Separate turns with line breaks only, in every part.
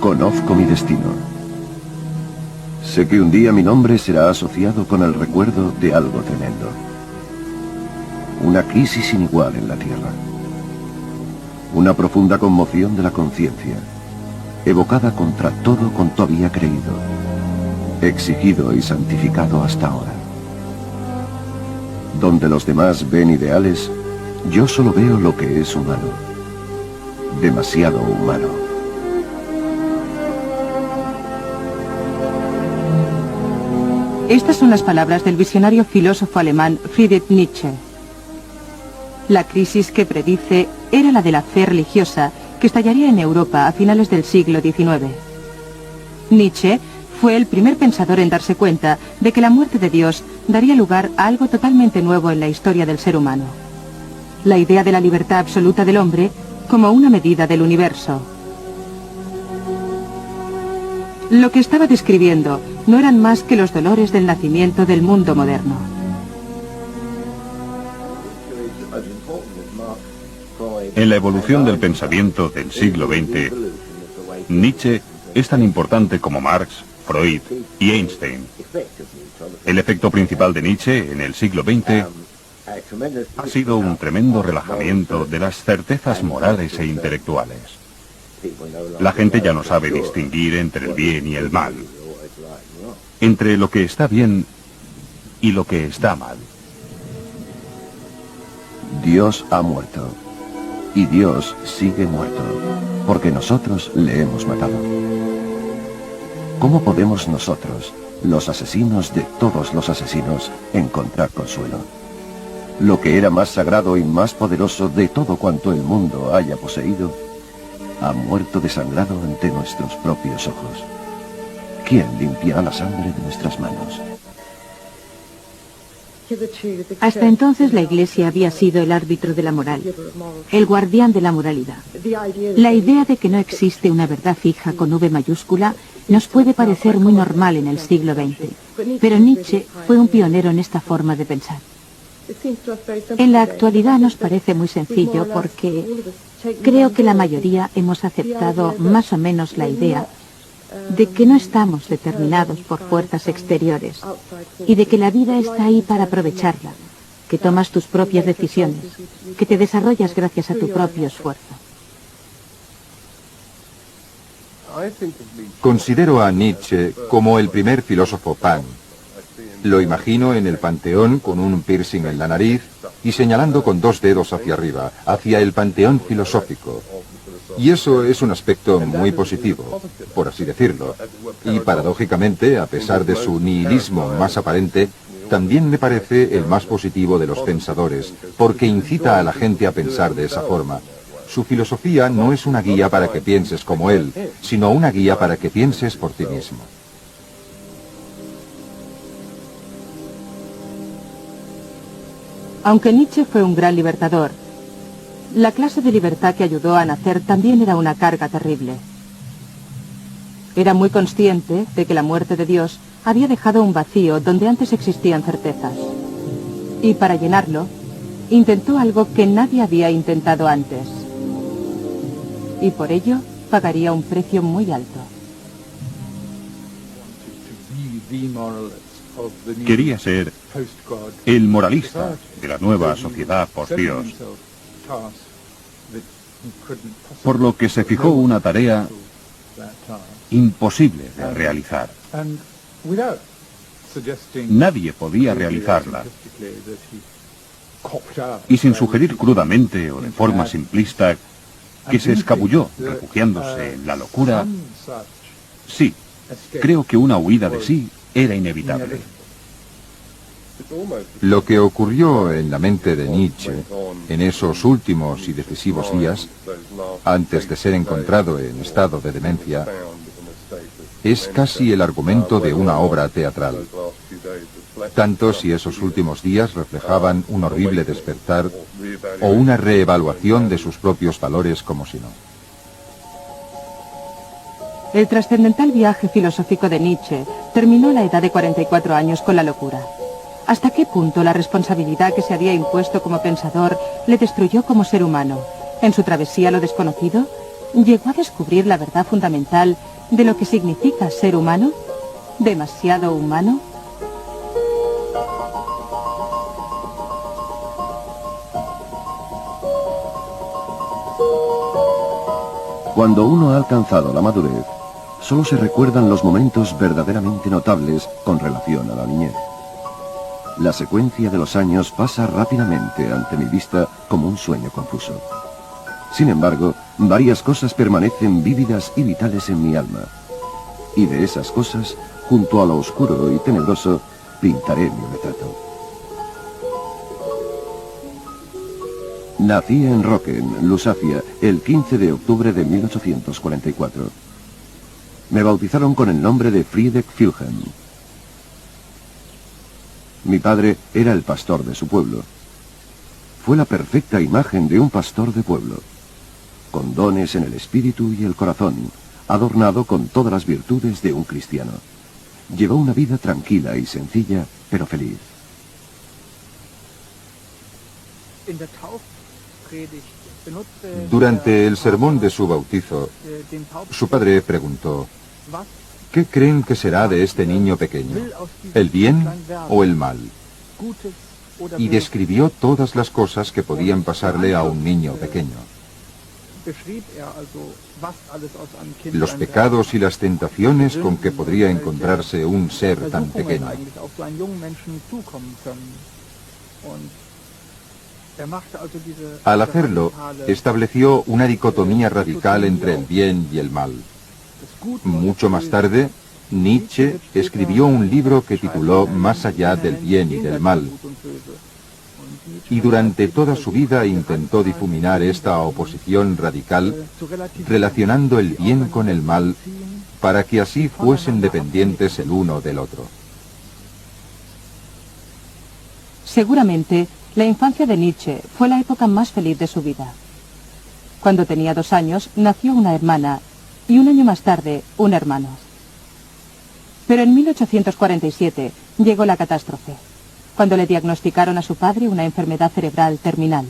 Conozco mi destino. Sé que un día mi nombre será asociado con el recuerdo de algo tremendo. Una crisis sin igual en la Tierra. Una profunda conmoción de la conciencia, evocada contra todo cuanto había creído, exigido y santificado hasta ahora. Donde los demás ven ideales, yo solo veo lo que es humano. Demasiado humano.
Estas son las palabras del visionario filósofo alemán Friedrich Nietzsche. La crisis que predice era la de la fe religiosa que estallaría en Europa a finales del siglo XIX. Nietzsche fue el primer pensador en darse cuenta de que la muerte de Dios daría lugar a algo totalmente nuevo en la historia del ser humano. La idea de la libertad absoluta del hombre como una medida del universo. Lo que estaba describiendo no eran más que los dolores del nacimiento del mundo moderno.
En la evolución del pensamiento del siglo XX, Nietzsche es tan importante como Marx, Freud y Einstein. El efecto principal de Nietzsche en el siglo XX ha sido un tremendo relajamiento de las certezas morales e intelectuales. La gente ya no sabe distinguir entre el bien y el mal, entre lo que está bien y lo que está mal.
Dios ha muerto. Y Dios sigue muerto, porque nosotros le hemos matado. ¿Cómo podemos nosotros, los asesinos de todos los asesinos, encontrar consuelo? Lo que era más sagrado y más poderoso de todo cuanto el mundo haya poseído, ha muerto desangrado ante nuestros propios ojos. ¿Quién limpiará la sangre de nuestras manos?
Hasta entonces la Iglesia había sido el árbitro de la moral, el guardián de la moralidad. La idea de que no existe una verdad fija con V mayúscula nos puede parecer muy normal en el siglo XX, pero Nietzsche fue un pionero en esta forma de pensar. En la actualidad nos parece muy sencillo porque creo que la mayoría hemos aceptado más o menos la idea de que no estamos determinados por fuerzas exteriores y de que la vida está ahí para aprovecharla, que tomas tus propias decisiones, que te desarrollas gracias a tu propio esfuerzo.
Considero a Nietzsche como el primer filósofo punk. Lo imagino en el Panteón con un piercing en la nariz y señalando con dos dedos hacia arriba, hacia el panteón filosófico. Y eso es un aspecto muy positivo, por así decirlo. Y paradójicamente, a pesar de su nihilismo más aparente, también me parece el más positivo de los pensadores, porque incita a la gente a pensar de esa forma. Su filosofía no es una guía para que pienses como él, sino una guía para que pienses por ti mismo.
Aunque Nietzsche fue un gran libertador, la clase de libertad que ayudó a nacer también era una carga terrible. Era muy consciente de que la muerte de Dios había dejado un vacío donde antes existían certezas. Y para llenarlo, intentó algo que nadie había intentado antes. Y por ello, pagaría un precio muy alto.
Quería ser el moralista de la nueva sociedad post-Dios, por lo que se fijó una tarea imposible de realizar. Nadie podía realizarla. Y sin sugerir crudamente o de forma simplista que se escabulló refugiándose en la locura, sí, creo que una huida de sí era inevitable.
Lo que ocurrió en la mente de Nietzsche en esos últimos y decisivos días, antes de ser encontrado en estado de demencia, es casi el argumento de una obra teatral. Tanto si esos últimos días reflejaban un horrible despertar o una reevaluación de sus propios valores como si no.
El trascendental viaje filosófico de Nietzsche terminó a la edad de 44 años con la locura. ¿Hasta qué punto la responsabilidad que se había impuesto como pensador le destruyó como ser humano? ¿En su travesía a lo desconocido? ¿Llegó a descubrir la verdad fundamental de lo que significa ser humano? ¿Demasiado humano?
Cuando uno ha alcanzado la madurez, solo se recuerdan los momentos verdaderamente notables con relación a la niñez. La secuencia de los años pasa rápidamente ante mi vista como un sueño confuso. Sin embargo, varias cosas permanecen vívidas y vitales en mi alma. Y de esas cosas, junto a lo oscuro y tenebroso, pintaré mi retrato. Nací en Rocken, Lusacia, el 15 de octubre de 1844. Me bautizaron con el nombre de Friedrich Wilhelm. Mi padre era el pastor de su pueblo. Fue la perfecta imagen de un pastor de pueblo, con dones en el espíritu y el corazón, adornado con todas las virtudes de un cristiano. Llevó una vida tranquila y sencilla, pero feliz.
Durante el sermón de su bautizo, su padre preguntó: ¿qué creen que será de este niño pequeño? ¿El bien o el mal? Y describió todas las cosas que podían pasarle a un niño pequeño. Los pecados y las tentaciones con que podría encontrarse un ser tan pequeño. Al hacerlo, estableció una dicotomía radical entre el bien y el mal. Mucho más tarde, Nietzsche escribió un libro que tituló Más allá del bien y del mal. Y durante toda su vida intentó difuminar esta oposición radical, relacionando el bien con el mal, para que así fuesen dependientes el uno del otro.
Seguramente, la infancia de Nietzsche fue la época más feliz de su vida. Cuando tenía 2 años, nació una hermana, y un año más tarde, un hermano. Pero en 1847 llegó la catástrofe, cuando le diagnosticaron a su padre una enfermedad cerebral terminal.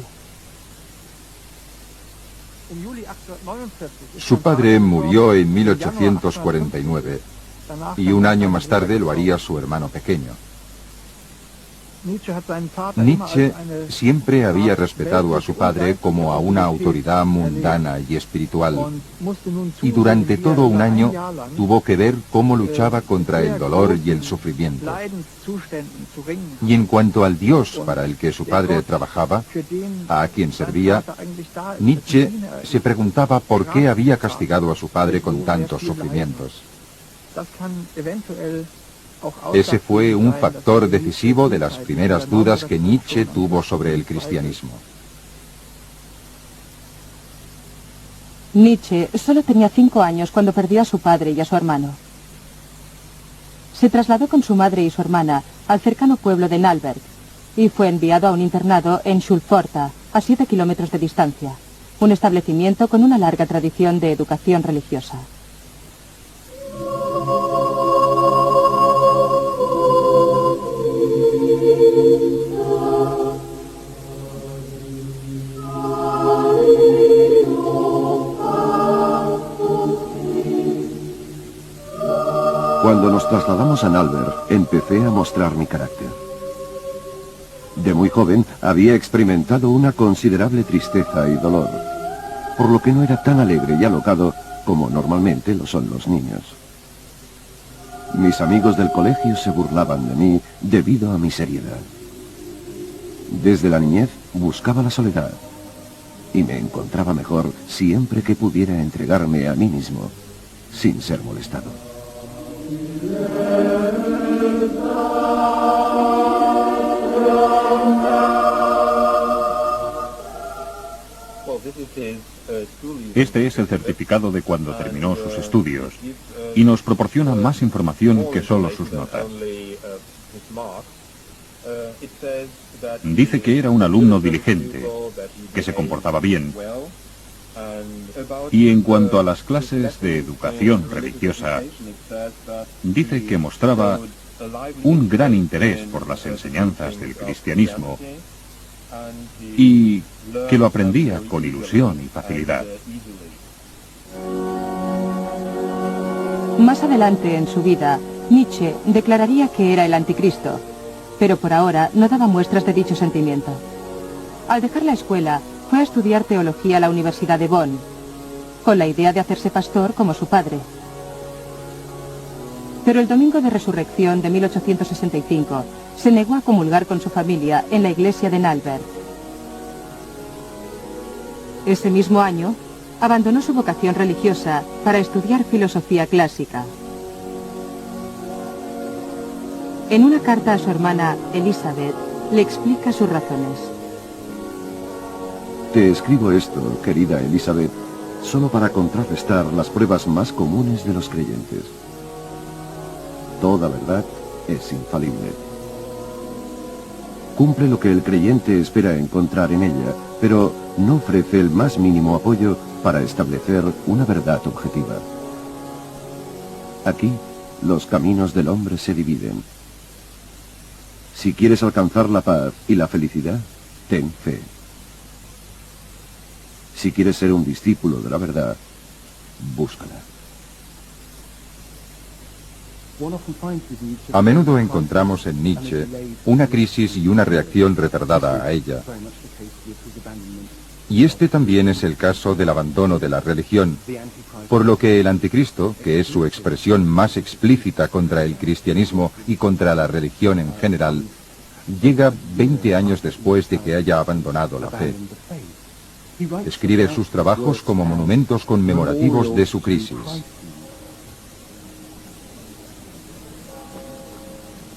Su padre murió en 1849, y un año más tarde lo haría su hermano pequeño. Nietzsche siempre había respetado a su padre como a una autoridad mundana y espiritual, y durante todo un año tuvo que ver cómo luchaba contra el dolor y el sufrimiento. Y en cuanto al Dios para el que su padre trabajaba, a quien servía, Nietzsche se preguntaba por qué había castigado a su padre con tantos sufrimientos. Ese fue un factor decisivo de las primeras dudas que Nietzsche tuvo sobre el cristianismo.
Nietzsche solo tenía 5 años cuando perdió a su padre y a su hermano. Se trasladó con su madre y su hermana al cercano pueblo de Nalberg y fue enviado a un internado en Schulforta, a 7 kilómetros de distancia, un establecimiento con una larga tradición de educación religiosa.
Cuando nos trasladamos a Nalberg, empecé a mostrar mi carácter. De muy joven había experimentado una considerable tristeza y dolor, por lo que no era tan alegre y alocado como normalmente lo son los niños. Mis amigos del colegio se burlaban de mí debido a mi seriedad. Desde la niñez buscaba la soledad y me encontraba mejor siempre que pudiera entregarme a mí mismo sin ser molestado.
Este es el certificado de cuando terminó sus estudios y nos proporciona más información que solo sus notas. Dice que era un alumno diligente, que se comportaba bien, y en cuanto a las clases de educación religiosa, dice que mostraba un gran interés por las enseñanzas del cristianismo y que lo aprendía con ilusión y facilidad.
Más adelante en su vida, Nietzsche declararía que era el anticristo, pero por ahora no daba muestras de dicho sentimiento. Al dejar la escuela, fue a estudiar teología a la Universidad de Bonn, con la idea de hacerse pastor como su padre. Pero el domingo de resurrección de 1865 se negó a comulgar con su familia en la iglesia de Nalbert. Ese mismo año, abandonó su vocación religiosa para estudiar filosofía clásica. En una carta a su hermana Elizabeth, le explica sus razones.
Te escribo esto, querida Elizabeth, solo para contrarrestar las pruebas más comunes de los creyentes. Toda verdad es infalible. Cumple lo que el creyente espera encontrar en ella, pero no ofrece el más mínimo apoyo para establecer una verdad objetiva. Aquí, los caminos del hombre se dividen. Si quieres alcanzar la paz y la felicidad, ten fe. Si quieres ser un discípulo de la verdad, búscala.
A menudo encontramos en Nietzsche una crisis y una reacción retardada a ella. Y este también es el caso del abandono de la religión, por lo que el anticristo, que es su expresión más explícita contra el cristianismo y contra la religión en general, llega 20 años después de que haya abandonado la fe. Escribe sus trabajos como monumentos conmemorativos de su crisis.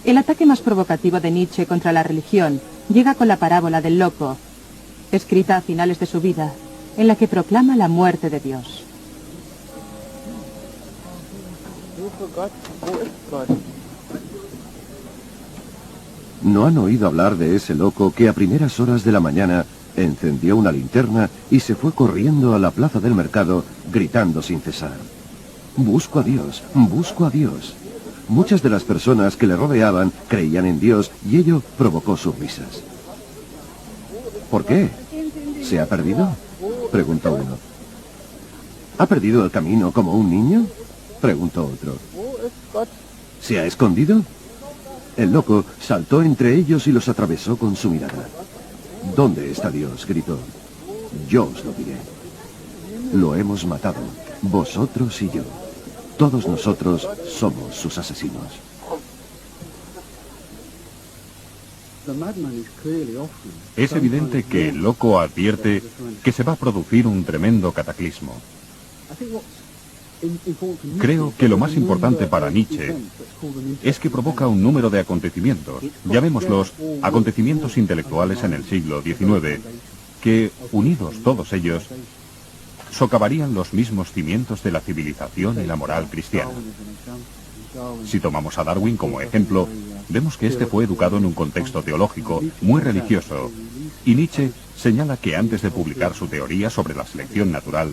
El ataque más provocativo de Nietzsche contra la religión llega con la parábola del loco, escrita a finales de su vida, en la que proclama la muerte de Dios.
¿No han oído hablar de ese loco que a primeras horas de la mañana encendió una linterna y se fue corriendo a la plaza del mercado gritando sin cesar? Busco a Dios, busco a Dios. Muchas de las personas que le rodeaban creían en Dios y ello provocó sus risas. ¿Por qué? ¿Se ha perdido?, preguntó uno. ¿Ha perdido el camino como un niño?, preguntó otro. ¿Se ha escondido? El loco saltó entre ellos y los atravesó con su mirada. ¿Dónde está Dios?, gritó. Yo os lo diré. Lo hemos matado, vosotros y yo. Todos nosotros somos sus asesinos.
Es evidente que el loco advierte que se va a producir un tremendo cataclismo. Creo que lo más importante para Nietzsche es que provoca un número de acontecimientos, llamémoslos acontecimientos intelectuales en el siglo XIX, que, unidos todos ellos, socavarían los mismos cimientos de la civilización y la moral cristiana. Si tomamos a Darwin como ejemplo, vemos que este fue educado en un contexto teológico muy religioso, y Nietzsche señala que antes de publicar su teoría sobre la selección natural,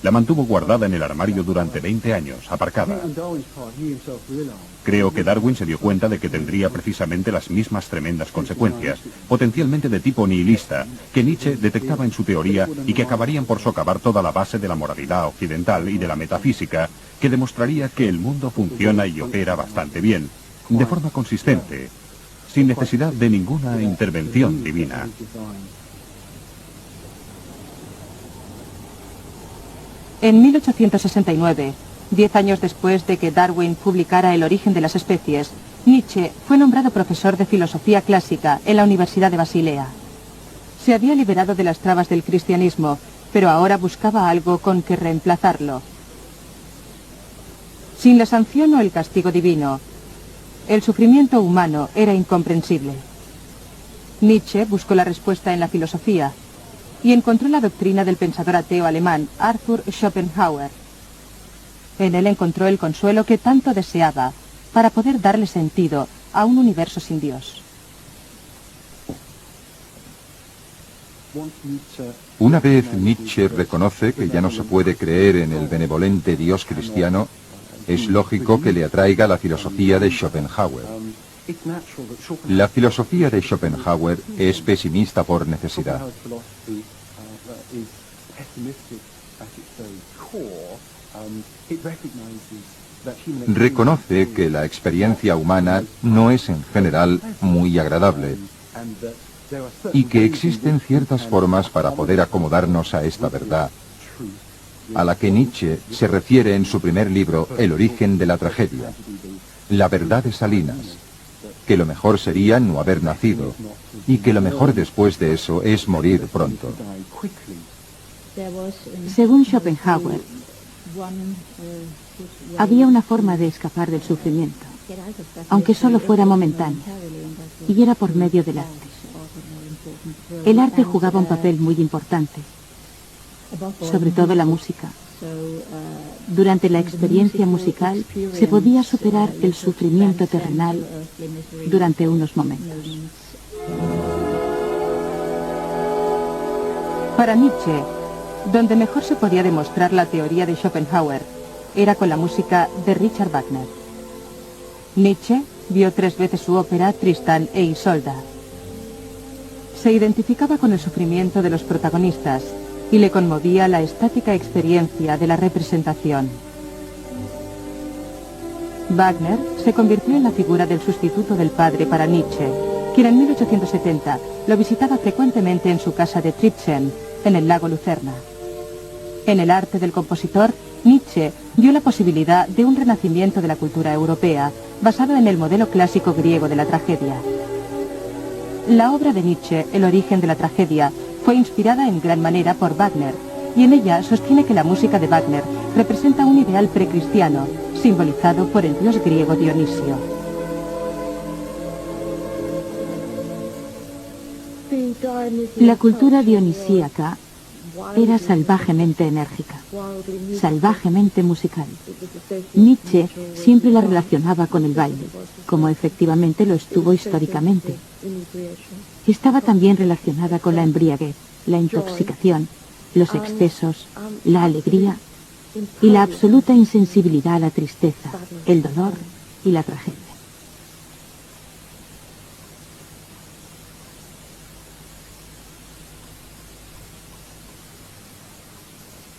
la mantuvo guardada en el armario durante 20 años, aparcada. Creo que Darwin se dio cuenta de que tendría precisamente las mismas tremendas consecuencias, potencialmente de tipo nihilista, que Nietzsche detectaba en su teoría y que acabarían por socavar toda la base de la moralidad occidental y de la metafísica, que demostraría que el mundo funciona y opera bastante bien, de forma consistente, sin necesidad de ninguna intervención divina.
En 1869, 10 años después de que Darwin publicara El origen de las especies, Nietzsche fue nombrado profesor de filosofía clásica en la Universidad de Basilea. Se había liberado de las trabas del cristianismo, pero ahora buscaba algo con que reemplazarlo. Sin la sanción o el castigo divino, el sufrimiento humano era incomprensible. Nietzsche buscó la respuesta en la filosofía y encontró la doctrina del pensador ateo alemán Arthur Schopenhauer. En él encontró el consuelo que tanto deseaba para poder darle sentido a un universo sin Dios.
Una vez Nietzsche reconoce que ya no se puede creer en el benevolente Dios cristiano, es lógico que le atraiga la filosofía de Schopenhauer. La filosofía de Schopenhauer es pesimista por necesidad. Reconoce que la experiencia humana no es en general muy agradable y que existen ciertas formas para poder acomodarnos a esta verdad, a la que Nietzsche se refiere en su primer libro, El origen de la tragedia, la verdad de Salinas, que lo mejor sería no haber nacido y que lo mejor después de eso es morir pronto.
Según Schopenhauer, había una forma de escapar del sufrimiento, aunque solo fuera momentánea, y era por medio del arte. El arte jugaba un papel muy importante, sobre todo la música. Durante la experiencia musical se podía superar el sufrimiento terrenal durante unos momentos. Para Nietzsche, donde mejor se podía demostrar la teoría de Schopenhauer era con la música de Richard Wagner. Nietzsche vio 3 veces su ópera Tristán e Isolda. Se identificaba con el sufrimiento de los protagonistas y le conmovía la estática experiencia de la representación. Wagner se convirtió en la figura del sustituto del padre para Nietzsche, quien en 1870 lo visitaba frecuentemente en su casa de Tribschen, en el lago Lucerna. En el arte del compositor, Nietzsche vio la posibilidad de un renacimiento de la cultura europea, basado en el modelo clásico griego de la tragedia. La obra de Nietzsche, El origen de la tragedia, fue inspirada en gran manera por Wagner, y en ella sostiene que la música de Wagner representa un ideal precristiano, simbolizado por el dios griego Dionisio. La cultura dionisíaca era salvajemente enérgica, salvajemente musical. Nietzsche siempre la relacionaba con el baile, como efectivamente lo estuvo históricamente. Estaba también relacionada con la embriaguez, la intoxicación, los excesos, la alegría y la absoluta insensibilidad a la tristeza, el dolor y la tragedia.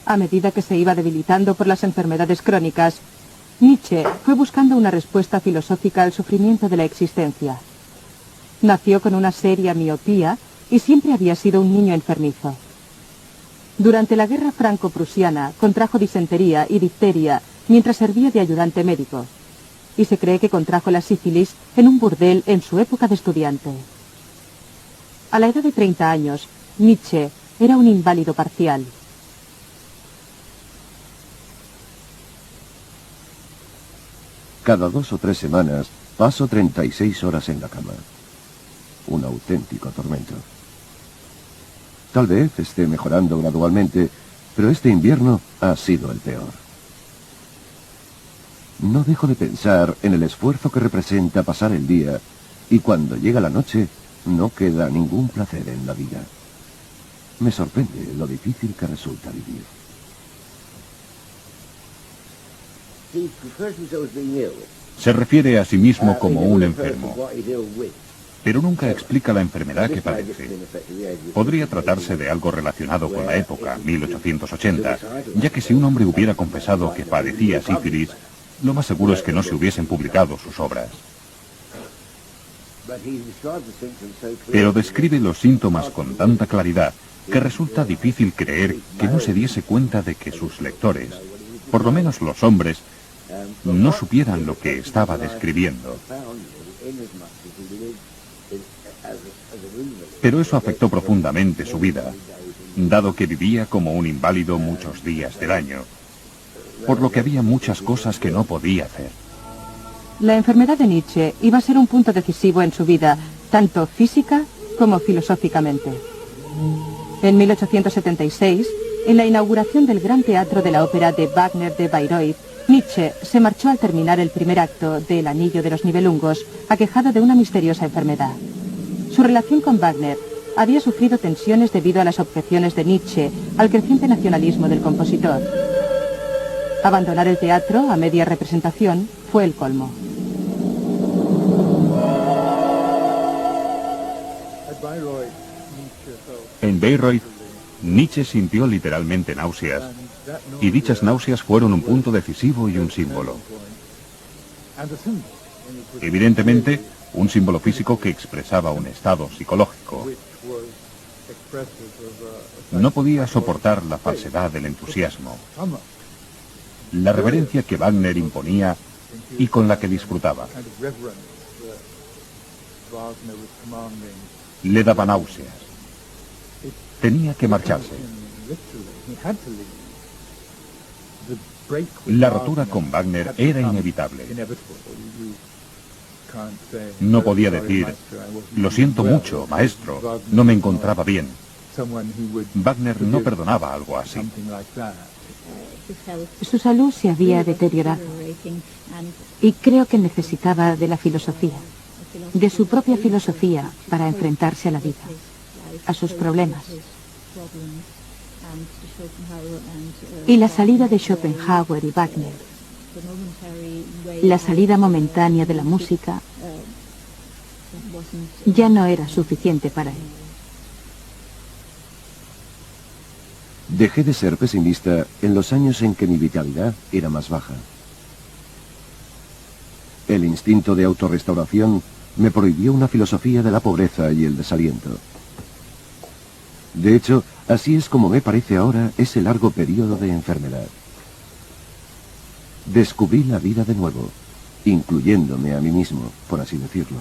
A medida que se iba debilitando por las enfermedades crónicas, Nietzsche fue buscando una respuesta filosófica al sufrimiento de la existencia. Nació con una seria miopía y siempre había sido un niño enfermizo. Durante la guerra franco-prusiana contrajo disentería y difteria mientras servía de ayudante médico, y se cree que contrajo la sífilis en un burdel en su época de estudiante. A la edad de 30 años, Nietzsche era un inválido parcial.
Cada 2 o 3 semanas paso 36 horas en la cama. Un auténtico tormento. Tal vez esté mejorando gradualmente, pero este invierno ha sido el peor. No dejo de pensar en el esfuerzo que representa pasar el día, y cuando llega la noche no queda ningún placer en la vida. Me sorprende lo difícil que resulta vivir.
Se refiere a sí mismo como un enfermo, pero nunca explica la enfermedad que padece. Podría tratarse de algo relacionado con la época, 1880, ya que si un hombre hubiera confesado que padecía sífilis, lo más seguro es que no se hubiesen publicado sus obras. Pero describe los síntomas con tanta claridad que resulta difícil creer que no se diese cuenta de que sus lectores, por lo menos los hombres, no supieran lo que estaba describiendo. Pero eso afectó profundamente su vida, dado que vivía como un inválido muchos días del año, por lo que había muchas cosas que no podía hacer.
La enfermedad de Nietzsche iba a ser un punto decisivo en su vida, tanto física como filosóficamente. En 1876, en la inauguración del Gran Teatro de la Ópera de Wagner de Bayreuth, Nietzsche se marchó al terminar el primer acto de El Anillo de los Nibelungos, aquejado de una misteriosa enfermedad. Su relación con Wagner había sufrido tensiones debido a las objeciones de Nietzsche al creciente nacionalismo del compositor. Abandonar el teatro a media representación fue el colmo.
En Bayreuth, Nietzsche sintió literalmente náuseas, y dichas náuseas fueron un punto decisivo y un símbolo. Evidentemente, un símbolo físico que expresaba un estado psicológico. No podía soportar la falsedad del entusiasmo, la reverencia que Wagner imponía y con la que disfrutaba. Le daba náuseas. Tenía que marcharse. La rotura con Wagner era inevitable. No podía decir, lo siento mucho, maestro, no me encontraba bien. Wagner no perdonaba algo así.
Su salud se había deteriorado y creo que necesitaba de la filosofía, de su propia filosofía para enfrentarse a la vida, a sus problemas. Y la salida de Schopenhauer y Wagner, la salida momentánea de la música, ya no era suficiente para él.
Dejé de ser pesimista en los años en que mi vitalidad era más baja. El instinto de autorrestauración me prohibió una filosofía de la pobreza y el desaliento. De hecho, así es como me parece ahora ese largo periodo de enfermedad. Descubrí la vida de nuevo, incluyéndome a mí mismo, por así decirlo.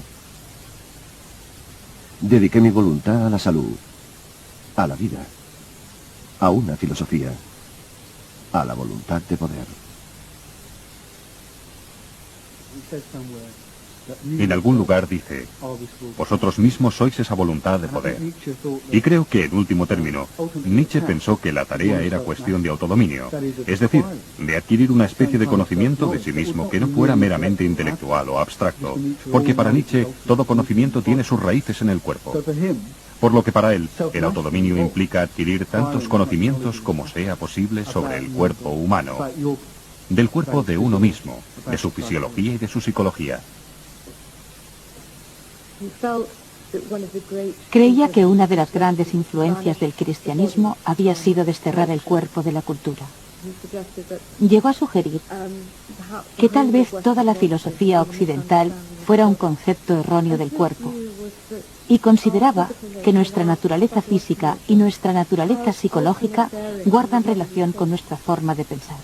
Dediqué mi voluntad a la salud, a la vida, a una filosofía, a la voluntad de poder.
En algún lugar dice, vosotros mismos sois esa voluntad de poder. Y creo que, en último término, Nietzsche pensó que la tarea era cuestión de autodominio, es decir, de adquirir una especie de conocimiento de sí mismo que no fuera meramente intelectual o abstracto, porque para Nietzsche todo conocimiento tiene sus raíces en el cuerpo. Por lo que para él, el autodominio implica adquirir tantos conocimientos como sea posible sobre el cuerpo humano, del cuerpo de uno mismo, de su fisiología y de su psicología.
Creía que una de las grandes influencias del cristianismo había sido desterrar el cuerpo de la cultura. Llegó a sugerir que tal vez toda la filosofía occidental fuera un concepto erróneo del cuerpo, y consideraba que nuestra naturaleza física y nuestra naturaleza psicológica guardan relación con nuestra forma de pensar.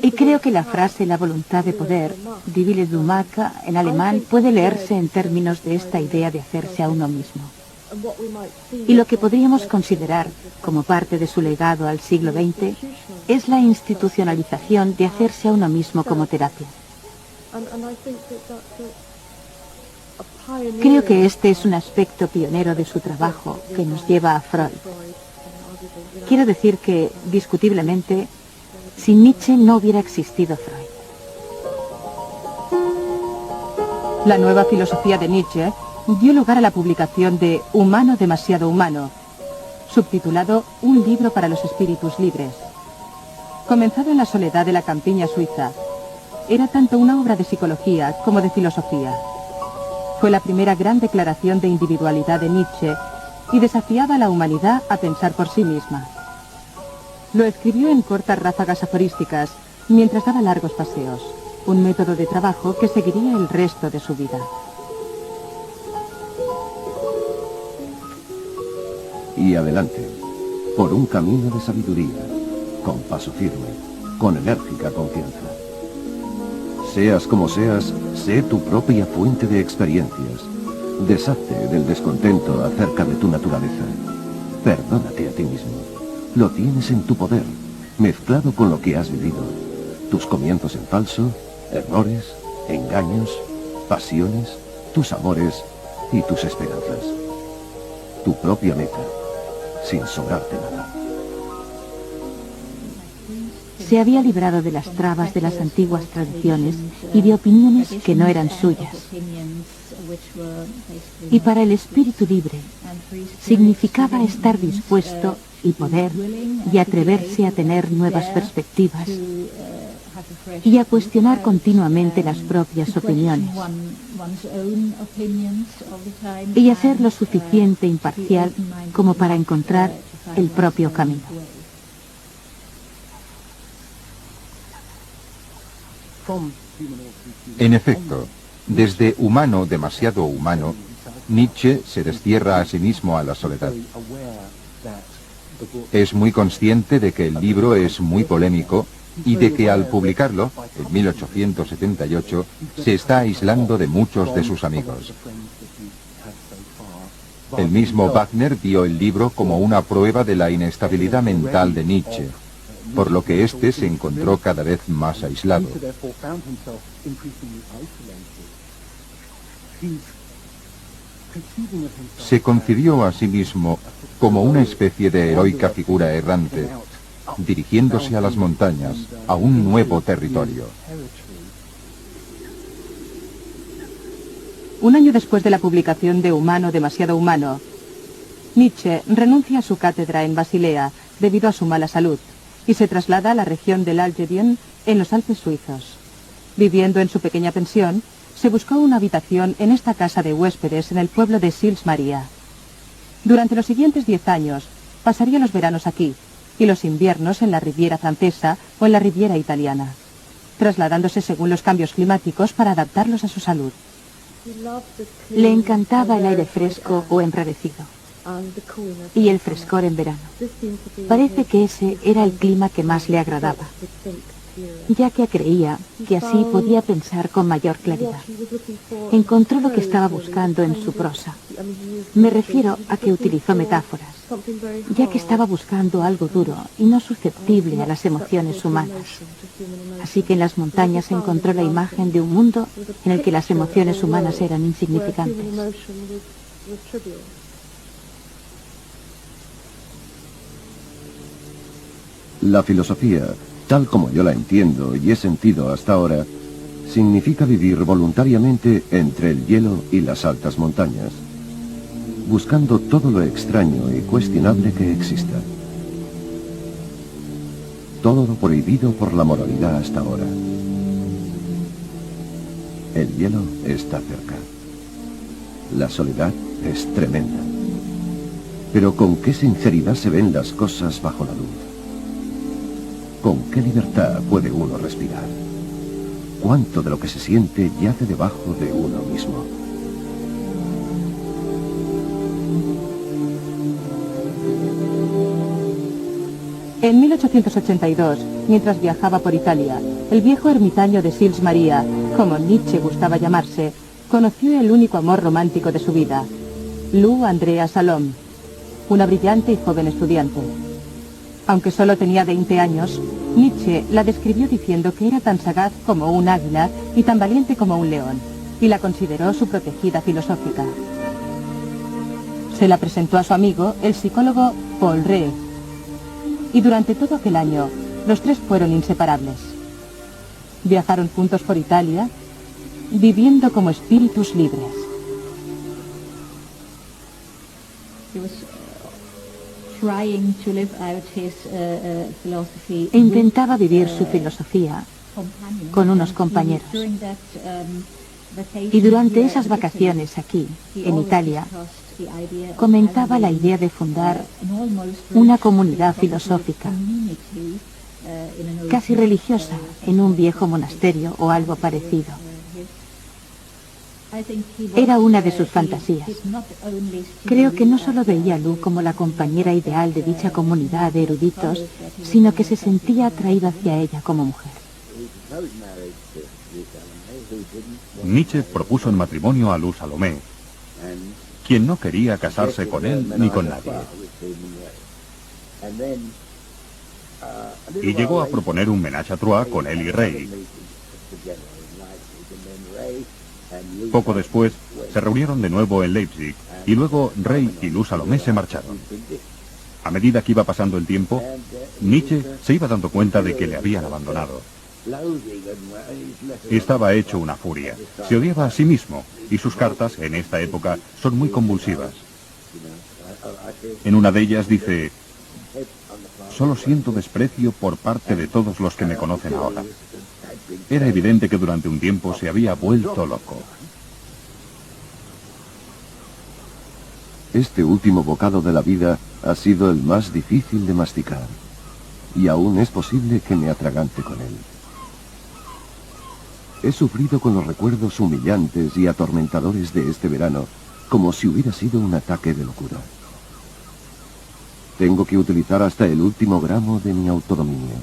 Y creo que la frase la voluntad de poder, die Wille zum Machen, en alemán, puede leerse en términos de esta idea de hacerse a uno mismo. Y lo que podríamos considerar como parte de su legado al siglo XX es la institucionalización de hacerse a uno mismo como terapia. Creo que este es un aspecto pionero de su trabajo que nos lleva a Freud. Quiero decir que, discutiblemente, sin Nietzsche no hubiera existido Freud. La nueva filosofía de Nietzsche dio lugar a la publicación de Humano demasiado humano, subtitulado Un libro para los espíritus libres. Comenzado en la soledad de la campiña suiza, era tanto una obra de psicología como de filosofía. Fue la primera gran declaración de individualidad de Nietzsche y desafiaba a la humanidad a pensar por sí misma. Lo escribió en cortas ráfagas aforísticas mientras daba largos paseos, un método de trabajo que seguiría el resto de su vida.
Y adelante, por un camino de sabiduría, con paso firme, con enérgica confianza. Seas como seas, sé tu propia fuente de experiencias. Deshazte del descontento acerca de tu naturaleza. Perdónate a ti mismo. Lo tienes en tu poder, mezclado con lo que has vivido. Tus comienzos en falso, errores, engaños, pasiones, tus amores y tus esperanzas. Tu propia meta, sin sobrarte nada.
Se había librado de las trabas de las antiguas tradiciones y de opiniones que no eran suyas. Y para el espíritu libre significaba estar dispuesto y poder y atreverse a tener nuevas perspectivas y a cuestionar continuamente las propias opiniones y a ser lo suficiente imparcial como para encontrar el propio camino.
En efecto, desde humano demasiado humano, Nietzsche se destierra a sí mismo a la soledad. Es muy consciente de que el libro es muy polémico y de que al publicarlo, en 1878, se está aislando de muchos de sus amigos. El mismo Wagner vio el libro como una prueba de la inestabilidad mental de Nietzsche, por lo que éste se encontró cada vez más aislado. Se concibió a sí mismo como una especie de heroica figura errante, dirigiéndose a las montañas, a un nuevo territorio.
Un año después de la publicación de Humano demasiado humano, Nietzsche renuncia a su cátedra en Basilea debido a su mala salud y se traslada a la región del Algedien en los Alpes suizos. Viviendo en su pequeña pensión, se buscó una habitación en esta casa de huéspedes en el pueblo de Sils Maria. Durante los siguientes 10 años, pasaría los veranos aquí y los inviernos en la Riviera francesa o en la Riviera italiana, trasladándose según los cambios climáticos para adaptarlos a su salud. Le encantaba el aire fresco o enrarecido y el frescor en verano. Parece que ese era el clima que más le agradaba, ya que creía que así podía pensar con mayor claridad. Encontró lo que estaba buscando en su prosa. Me refiero a que utilizó metáforas, ya que estaba buscando algo duro y no susceptible a las emociones humanas. Así que en las montañas encontró la imagen de un mundo en el que las emociones humanas eran insignificantes.
La filosofía, tal como yo la entiendo y he sentido hasta ahora, significa vivir voluntariamente entre el hielo y las altas montañas, buscando todo lo extraño y cuestionable que exista. Todo lo prohibido por la moralidad hasta ahora. El hielo está cerca. La soledad es tremenda. Pero ¿con qué sinceridad se ven las cosas bajo la luz? ¿Con qué libertad puede uno respirar? ¿Cuánto de lo que se siente yace debajo de uno mismo?
En 1882, mientras viajaba por Italia, el viejo ermitaño de Sils Maria, como Nietzsche gustaba llamarse, conoció el único amor romántico de su vida, Lou Andrea Salom, una brillante y joven estudiante. Aunque solo tenía 20 años, Nietzsche la describió diciendo que era tan sagaz como un águila y tan valiente como un león, y la consideró su protegida filosófica. Se la presentó a su amigo, el psicólogo Paul Rée, y durante todo aquel año, los tres fueron inseparables. Viajaron juntos por Italia, viviendo como espíritus libres. Intentaba vivir su filosofía con unos compañeros. Y durante esas vacaciones aquí, en Italia, comentaba la idea de fundar una comunidad filosófica, casi religiosa, en un viejo monasterio o algo parecido. Era una de sus fantasías. Creo que no solo veía a Lou como la compañera ideal de dicha comunidad de eruditos, sino que se sentía atraído hacia ella como mujer.
Nietzsche propuso en matrimonio a Lou Salomé, quien no quería casarse con él ni con nadie. Y llegó a proponer un ménage à trois con él y Rey. Poco después, se reunieron de nuevo en Leipzig, y luego Rey y Lou Salomé se marcharon. A medida que iba pasando el tiempo, Nietzsche se iba dando cuenta de que le habían abandonado. Estaba hecho una furia. Se odiaba a sí mismo, y sus cartas, en esta época, son muy convulsivas. En una de ellas dice: «Solo siento desprecio por parte de todos los que me conocen ahora. Era evidente que durante un tiempo se había vuelto loco.
Este último bocado de la vida ha sido el más difícil de masticar, y aún es posible que me atragante con él. He sufrido con los recuerdos humillantes y atormentadores de este verano, como si hubiera sido un ataque de locura. Tengo que utilizar hasta el último gramo de mi autodominio.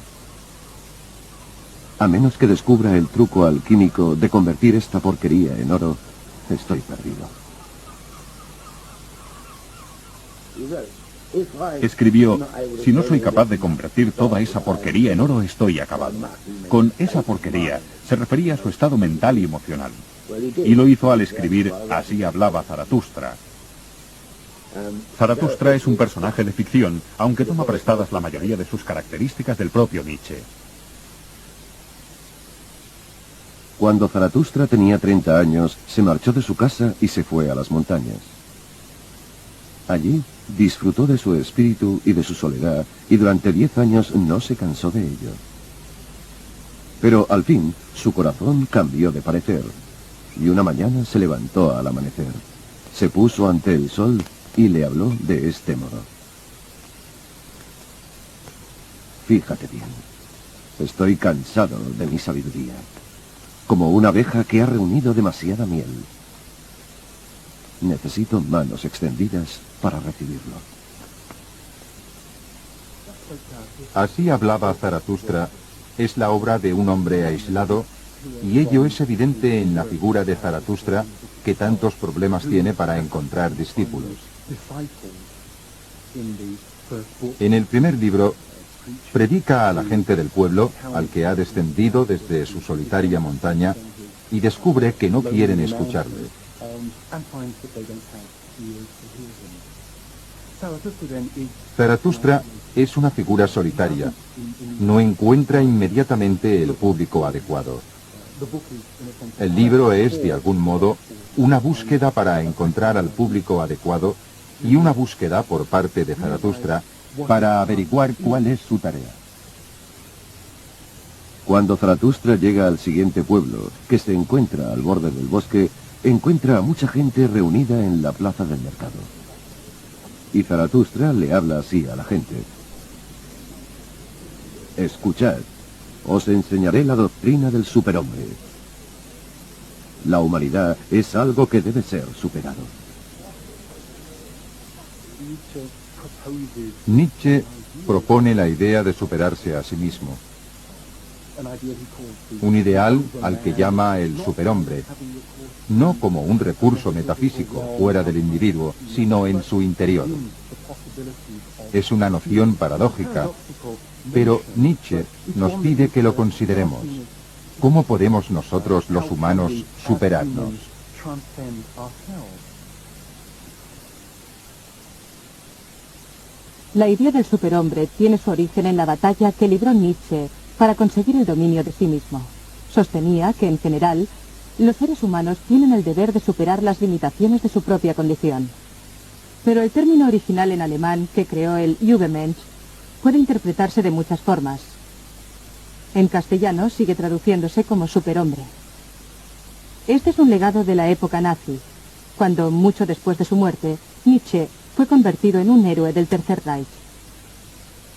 A menos que descubra el truco alquímico de convertir esta porquería en oro, estoy perdido.
Escribió, si no soy capaz de convertir toda esa porquería en oro, estoy acabado. Con esa porquería se refería a su estado mental y emocional. Y lo hizo al escribir Así hablaba Zaratustra. Zaratustra es un personaje de ficción, aunque toma prestadas la mayoría de sus características del propio Nietzsche.
Cuando Zaratustra tenía 30 años, se marchó de su casa y se fue a las montañas. Allí disfrutó de su espíritu y de su soledad, y durante 10 años no se cansó de ello. Pero al fin, su corazón cambió de parecer, y una mañana se levantó al amanecer. Se puso ante el sol y le habló de este modo. Fíjate bien, estoy cansado de mi sabiduría, como una abeja que ha reunido demasiada miel. Necesito manos extendidas para recibirlo.
Así hablaba Zaratustra es la obra de un hombre aislado, y ello es evidente en la figura de Zaratustra, que tantos problemas tiene para encontrar discípulos. En el primer libro, predica a la gente del pueblo, al que ha descendido desde su solitaria montaña, y descubre que no quieren escucharle. Zaratustra es una figura solitaria. No encuentra inmediatamente el público adecuado. El libro es, de algún modo, una búsqueda para encontrar al público adecuado y una búsqueda por parte de Zaratustra para averiguar cuál es su tarea.
Cuando Zaratustra llega al siguiente pueblo, que se encuentra al borde del bosque, encuentra a mucha gente reunida en la plaza del mercado. Y Zaratustra le habla así a la gente. Escuchad, os enseñaré la doctrina del superhombre. La humanidad es algo que debe ser superado.
Nietzsche propone la idea de superarse a sí mismo. Un ideal al que llama el superhombre, no como un recurso metafísico fuera del individuo, sino en su interior. Es una noción paradójica, pero Nietzsche nos pide que lo consideremos. ¿Cómo podemos nosotros, los humanos, superarnos?
La idea del superhombre tiene su origen en la batalla que libró Nietzsche para conseguir el dominio de sí mismo. Sostenía que, en general, los seres humanos tienen el deber de superar las limitaciones de su propia condición. Pero el término original en alemán que creó el Übermensch puede interpretarse de muchas formas. En castellano sigue traduciéndose como superhombre. Este es un legado de la época nazi, cuando, mucho después de su muerte, Nietzsche fue convertido en un héroe del Tercer Reich.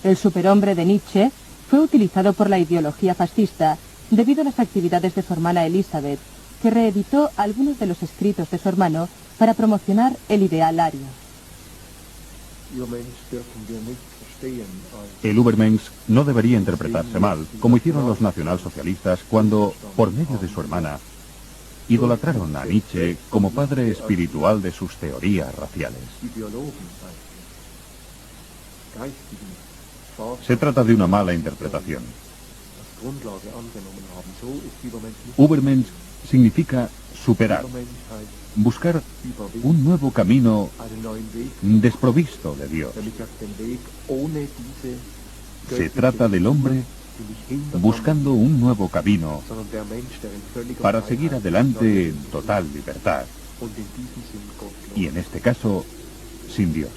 El superhombre de Nietzsche fue utilizado por la ideología fascista debido a las actividades de su hermana Elisabeth, que reeditó algunos de los escritos de su hermano para promocionar el ideal ario.
El Übermensch no debería interpretarse mal, como hicieron los nacionalsocialistas cuando, por medio de su hermana, idolatraron a Nietzsche como padre espiritual de sus teorías raciales. Se trata de una mala interpretación. Übermensch significa superar, buscar un nuevo camino desprovisto de Dios. Se trata del hombre buscando un nuevo camino para seguir adelante en total libertad, y en este caso, sin Dios.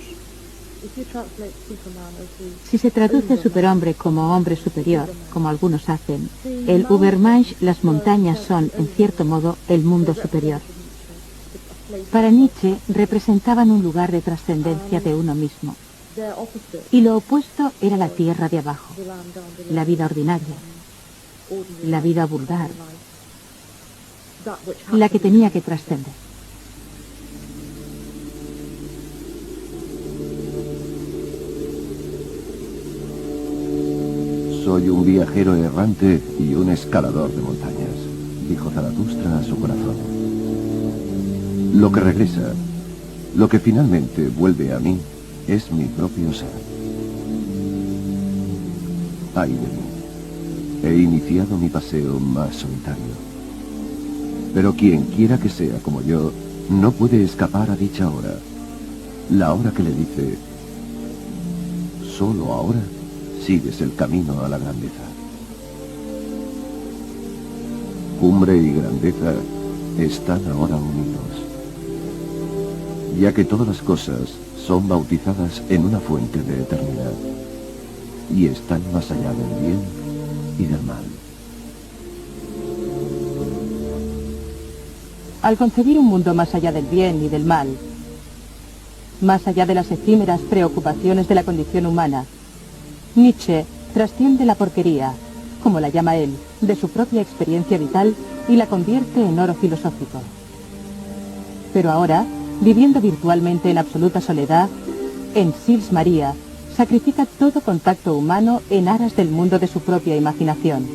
Si se traduce superhombre como hombre superior, como algunos hacen, el Übermensch, las montañas son, en cierto modo, el mundo superior. Para Nietzsche representaban un lugar de trascendencia de uno mismo. Y lo opuesto era la tierra de abajo, la vida ordinaria, la vida vulgar, la que tenía que trascender.
Soy un viajero errante y un escalador de montañas, dijo Zaratustra a su corazón. Lo que regresa, lo que finalmente vuelve a mí, es mi propio ser. Ay de mí, he iniciado mi paseo más solitario. Pero quien quiera que sea como yo, no puede escapar a dicha hora. La hora que le dice, solo ahora sigues el camino a la grandeza. Cumbre y grandeza están ahora unidos, ya que todas las cosas son bautizadas en una fuente de eternidad y están más allá del bien y del mal.
Al concebir un mundo más allá del bien y del mal, más allá de las efímeras preocupaciones de la condición humana, Nietzsche trasciende la porquería, como la llama él, de su propia experiencia vital y la convierte en oro filosófico. Pero ahora, viviendo virtualmente en absoluta soledad, en Sils Maria, sacrifica todo contacto humano en aras del mundo de su propia imaginación.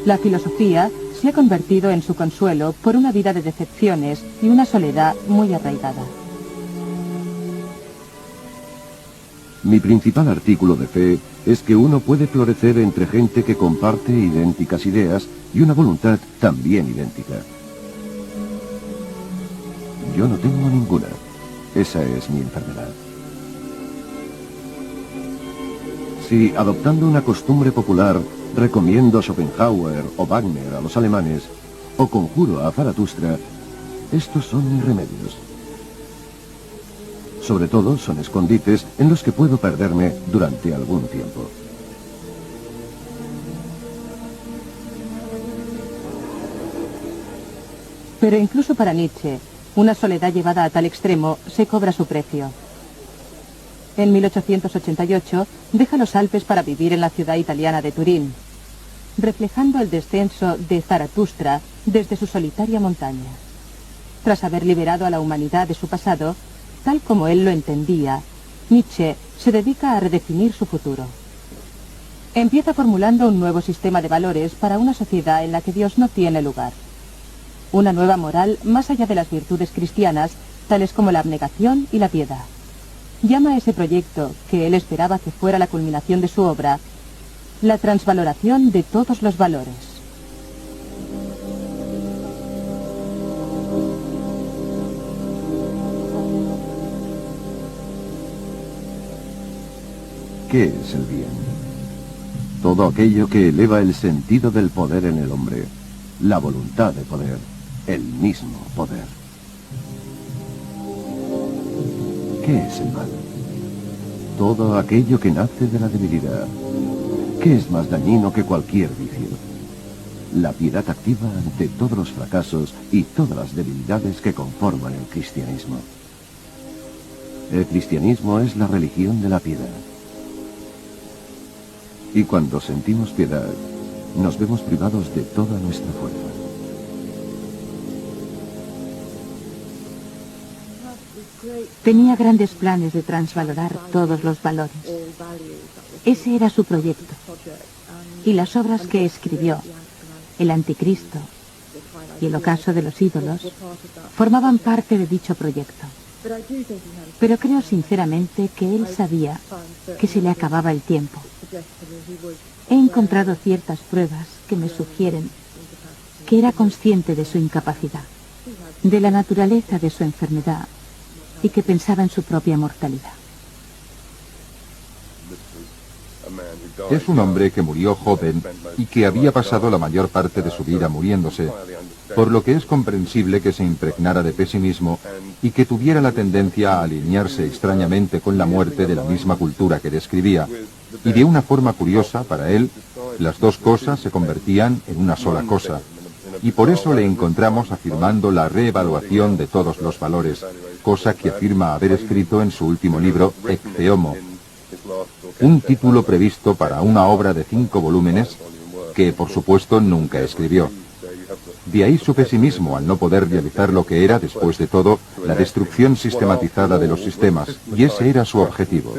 La filosofía se ha convertido en su consuelo por una vida de decepciones y una soledad muy arraigada.
Mi principal artículo de fe es que uno puede florecer entre gente que comparte idénticas ideas y una voluntad también idéntica. Yo no tengo ninguna. Esa es mi enfermedad. Si, adoptando una costumbre popular, recomiendo a Schopenhauer o Wagner a los alemanes, o conjuro a Zaratustra, estos son mis remedios. Sobre todo son escondites en los que puedo perderme durante algún tiempo.
Pero incluso para Nietzsche, una soledad llevada a tal extremo se cobra su precio. En 1888 deja los Alpes para vivir en la ciudad italiana de Turín, reflejando el descenso de Zaratustra desde su solitaria montaña. Tras haber liberado a la humanidad de su pasado, tal como él lo entendía, Nietzsche se dedica a redefinir su futuro. Empieza formulando un nuevo sistema de valores para una sociedad en la que Dios no tiene lugar. Una nueva moral más allá de las virtudes cristianas, tales como la abnegación y la piedad. Llama a ese proyecto, que él esperaba que fuera la culminación de su obra, la transvaloración de todos los valores.
¿Qué es el bien? Todo aquello que eleva el sentido del poder en el hombre, la voluntad de poder, el mismo poder. ¿Qué es el mal? Todo aquello que nace de la debilidad. ¿Qué es más dañino que cualquier vicio? La piedad activa ante todos los fracasos y todas las debilidades que conforman el cristianismo. El cristianismo es la religión de la piedad. Y cuando sentimos piedad, nos vemos privados de toda nuestra fuerza.
Tenía grandes planes de transvalorar todos los valores. Ese era su proyecto. Y las obras que escribió, El Anticristo y El Ocaso de los Ídolos, formaban parte de dicho proyecto. Pero creo sinceramente que él sabía que se le acababa el tiempo. He encontrado ciertas pruebas que me sugieren que era consciente de su incapacidad, de la naturaleza de su enfermedad y que pensaba en su propia mortalidad.
Es un hombre que murió joven y que había pasado la mayor parte de su vida muriéndose, por lo que es comprensible que se impregnara de pesimismo y que tuviera la tendencia a alinearse extrañamente con la muerte de la misma cultura que describía, y de una forma curiosa, para él, las dos cosas se convertían en una sola cosa, y por eso le encontramos afirmando la reevaluación de todos los valores, cosa que afirma haber escrito en su último libro, Ecce Homo, un título previsto para una obra de 5 volúmenes que, por supuesto, nunca escribió. De ahí su pesimismo al no poder realizar lo que era, después de todo, la destrucción sistematizada de los sistemas, y ese era su objetivo.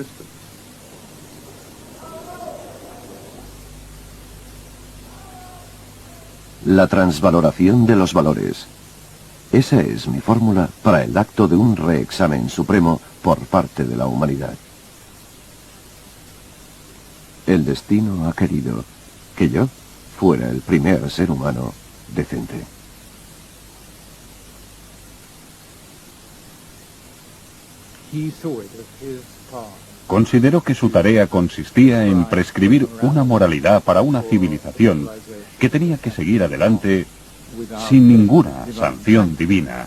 La transvaloración de los valores. Esa es mi fórmula para el acto de un reexamen supremo por parte de la humanidad. El destino ha querido que yo fuera el primer ser humano decente.
Consideró que su tarea consistía en prescribir una moralidad para una civilización que tenía que seguir adelante sin ninguna sanción divina.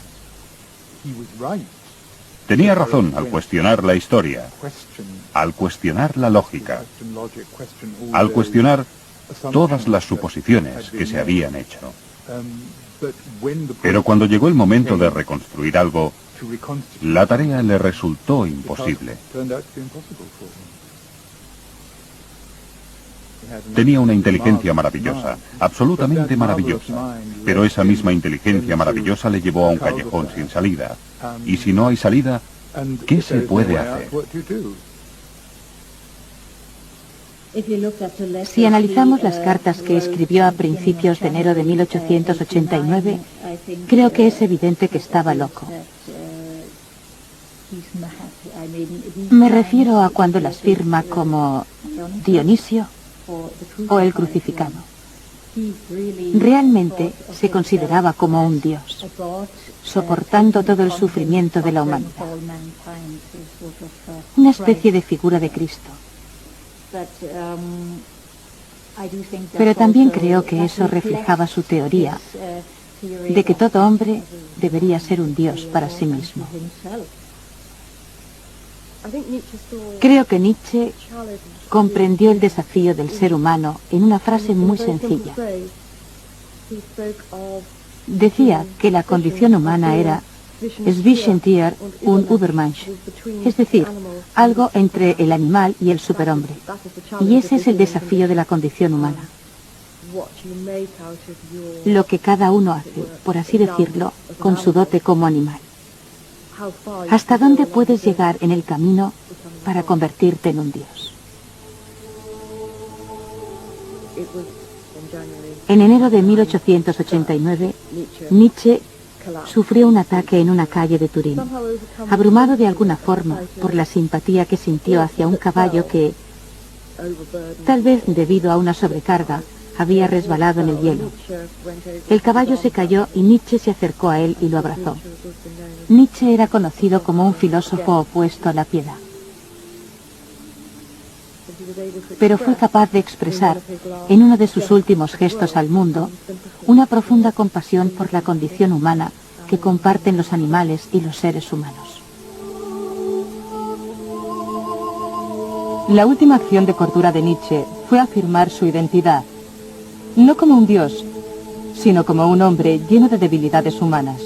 Tenía razón al cuestionar la historia, al cuestionar la lógica, al cuestionar todas las suposiciones que se habían hecho. Pero cuando llegó el momento de reconstruir algo, la tarea le resultó imposible. Tenía una inteligencia maravillosa, absolutamente maravillosa, pero esa misma inteligencia maravillosa le llevó a un callejón sin salida. Y si no hay salida, ¿qué se puede hacer?
Si analizamos las cartas que escribió a principios de enero de 1889, creo que es evidente que estaba loco. Me refiero a cuando las firma como Dionisio o el crucificado. Realmente se consideraba como un dios, soportando todo el sufrimiento de la humanidad. Una especie de figura de Cristo. Pero también creo que eso reflejaba su teoría de que todo hombre debería ser un dios para sí mismo. Creo que Nietzsche comprendió el desafío del ser humano en una frase muy sencilla. Decía que la condición humana era Zwischentier und Übermensch, es decir, algo entre el animal y el superhombre. Y ese es el desafío de la condición humana. Lo que cada uno hace, por así decirlo, con su dote como animal. ¿Hasta dónde puedes llegar en el camino para convertirte en un dios? En enero de 1889, Nietzsche sufrió un ataque en una calle de Turín, abrumado de alguna forma por la simpatía que sintió hacia un caballo que, tal vez debido a una sobrecarga, había resbalado en el hielo. El caballo se cayó y Nietzsche se acercó a él y lo abrazó. Nietzsche era conocido como un filósofo opuesto a la piedad. Pero fue capaz de expresar, en uno de sus últimos gestos al mundo, una profunda compasión por la condición humana que comparten los animales y los seres humanos.
La última acción de cordura de Nietzsche fue afirmar su identidad, no como un dios, sino como un hombre lleno de debilidades humanas.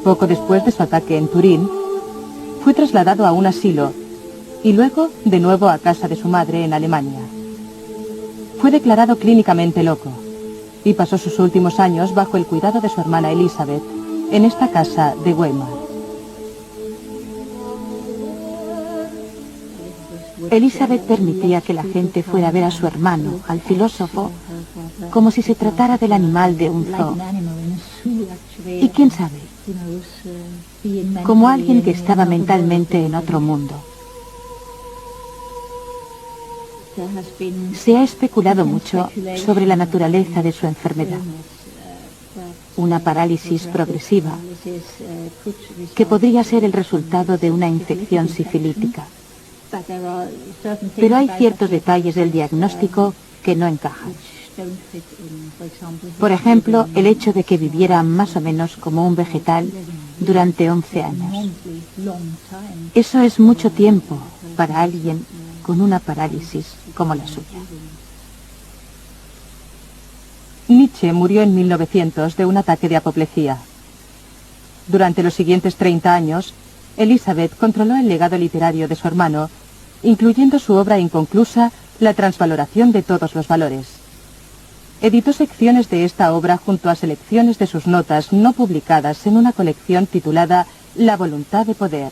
Poco después de su ataque en Turín, fue trasladado a un asilo y luego de nuevo a casa de su madre en Alemania. Fue declarado clínicamente loco y pasó sus últimos años bajo el cuidado de su hermana Elizabeth en esta casa de Weimar.
Elizabeth permitía que la gente fuera a ver a su hermano, al filósofo, como si se tratara del animal de un zoo. Y quién sabe, como alguien que estaba mentalmente en otro mundo. Se ha especulado mucho sobre la naturaleza de su enfermedad. Una parálisis progresiva que podría ser el resultado de una infección sifilítica. Pero hay ciertos detalles del diagnóstico que no encajan. Por ejemplo, el hecho de que viviera más o menos como un vegetal durante 11 años. Eso es mucho tiempo para alguien con una parálisis como la suya.
Nietzsche murió en 1900 de un ataque de apoplejía. Durante los siguientes 30 años, Elizabeth controló el legado literario de su hermano, incluyendo su obra inconclusa, La transvaloración de todos los valores. Editó secciones de esta obra junto a selecciones de sus notas no publicadas en una colección titulada La voluntad de poder.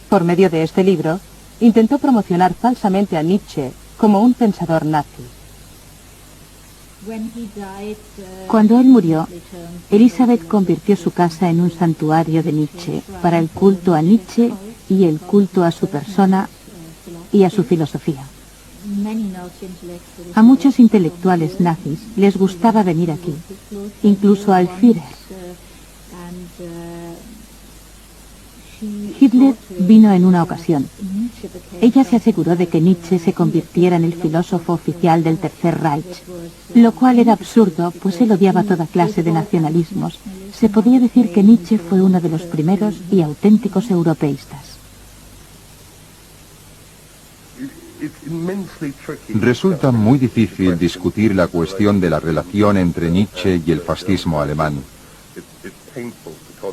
Por medio de este libro, intentó promocionar falsamente a Nietzsche como un pensador nazi.
Cuando él murió, Elizabeth convirtió su casa en un santuario de Nietzsche para el culto a Nietzsche y el culto a su persona y a su filosofía. A muchos intelectuales nazis les gustaba venir aquí, incluso al Führer. Hitler vino en una ocasión. Ella se aseguró de que Nietzsche se convirtiera en el filósofo oficial del Tercer Reich, lo cual era absurdo, pues él odiaba toda clase de nacionalismos. Se podía decir que Nietzsche fue uno de los primeros y auténticos europeístas.
Resulta muy difícil discutir la cuestión de la relación entre Nietzsche y el fascismo alemán.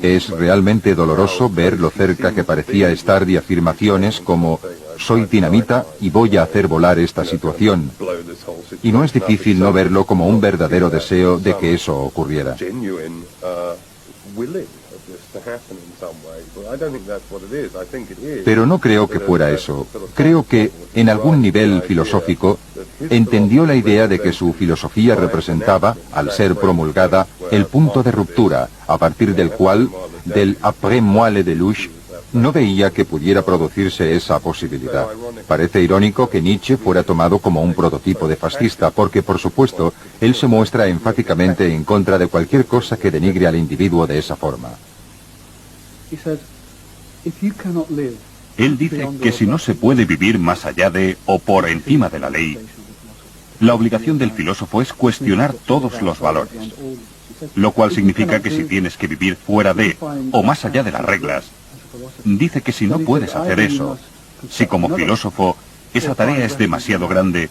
Es realmente doloroso ver lo cerca que parecía estar de afirmaciones como «soy dinamita y voy a hacer volar esta situación». Y no es difícil no verlo como un verdadero deseo de que eso ocurriera. Pero no creo que fuera eso. Creo que, en algún nivel filosófico, entendió la idea de que su filosofía representaba, al ser promulgada, el punto de ruptura, a partir del cual, del après moi le déluge, no veía que pudiera producirse esa posibilidad. Parece irónico que Nietzsche fuera tomado como un prototipo de fascista, porque, por supuesto, él se muestra enfáticamente en contra de cualquier cosa que denigre al individuo de esa forma.
Él dice que si no se puede vivir más allá de o por encima de la ley, la obligación del filósofo es cuestionar todos los valores, lo cual significa que si tienes que vivir fuera de o más allá de las reglas, dice que si no puedes hacer eso, si como filósofo esa tarea es demasiado grande,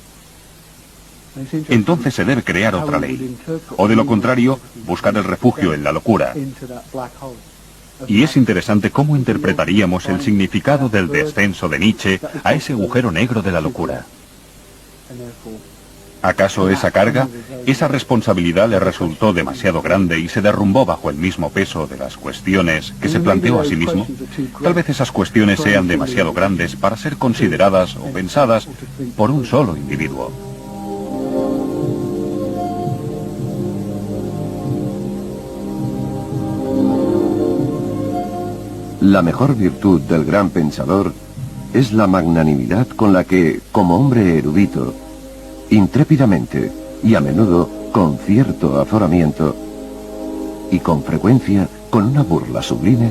entonces se debe crear otra ley, o de lo contrario, buscar el refugio en la locura. Y es interesante cómo interpretaríamos el significado del descenso de Nietzsche a ese agujero negro de la locura. ¿Acaso esa carga, esa responsabilidad le resultó demasiado grande y se derrumbó bajo el mismo peso de las cuestiones que se planteó a sí mismo? Tal vez esas cuestiones sean demasiado grandes para ser consideradas o pensadas por un solo individuo.
La mejor virtud del gran pensador es la magnanimidad con la que, como hombre erudito, intrépidamente y a menudo con cierto azoramiento y con frecuencia con una burla sublime,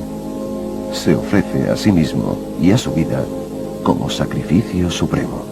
se ofrece a sí mismo y a su vida como sacrificio supremo.